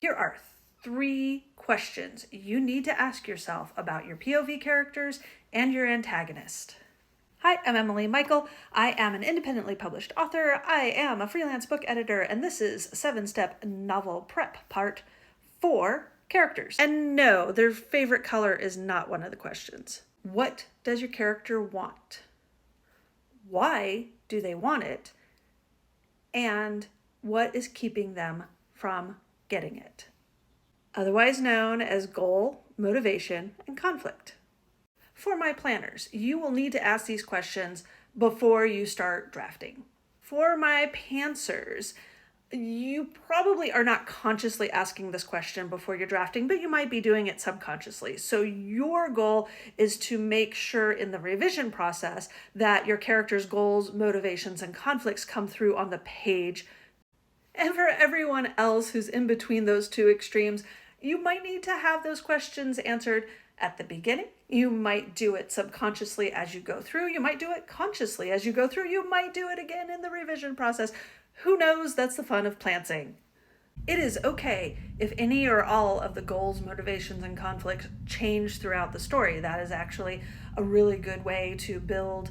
Here are 3 questions you need to ask yourself about your POV characters and your antagonist. Hi, I'm Emily Michael. I am an independently published author. I am a freelance book editor, and this is 7-Step Novel Prep Part 4, Characters. And no, their favorite color is not one of the questions. What does your character want? Why do they want it? And what is keeping them from getting it? Otherwise known as goal, motivation, and conflict. For my planners, you will need to ask these questions before you start drafting. For my pantsers, you probably are not consciously asking this question before you're drafting, but you might be doing it subconsciously. So your goal is to make sure in the revision process that your character's goals, motivations, and conflicts come through on the page. And for everyone else who's in between those two extremes, you might need to have those questions answered at the beginning. You might do it subconsciously as you go through. You might do it consciously as you go through. You might do it again in the revision process. Who knows? That's the fun of plantsing. It is okay if any or all of the goals, motivations, and conflicts change throughout the story. That is actually a really good way to build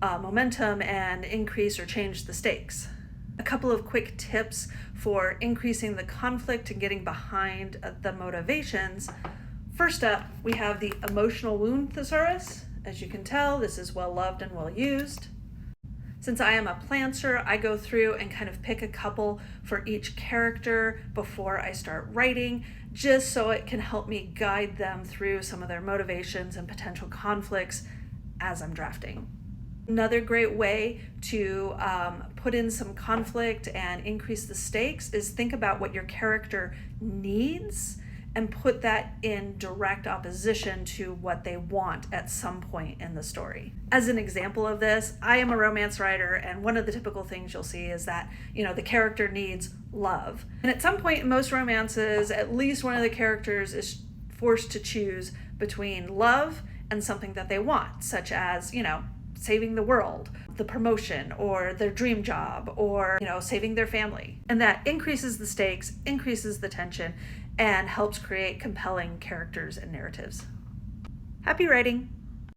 momentum and increase or change the stakes. A couple of quick tips for increasing the conflict and getting behind the motivations. First up, we have the emotional wound thesaurus. As you can tell, this is well loved and well used. Since I am a plantser, I go through and kind of pick a couple for each character before I start writing, just so it can help me guide them through some of their motivations and potential conflicts as I'm drafting. Another great way to put in some conflict and increase the stakes is think about what your character needs and put that in direct opposition to what they want at some point in the story. As an example of this, I am a romance writer, and one of the typical things you'll see is that, the character needs love. And at some point in most romances, at least one of the characters is forced to choose between love and something that they want, such as, saving the world, the promotion, or their dream job, or, saving their family. And that increases the stakes, increases the tension, and helps create compelling characters and narratives. Happy writing!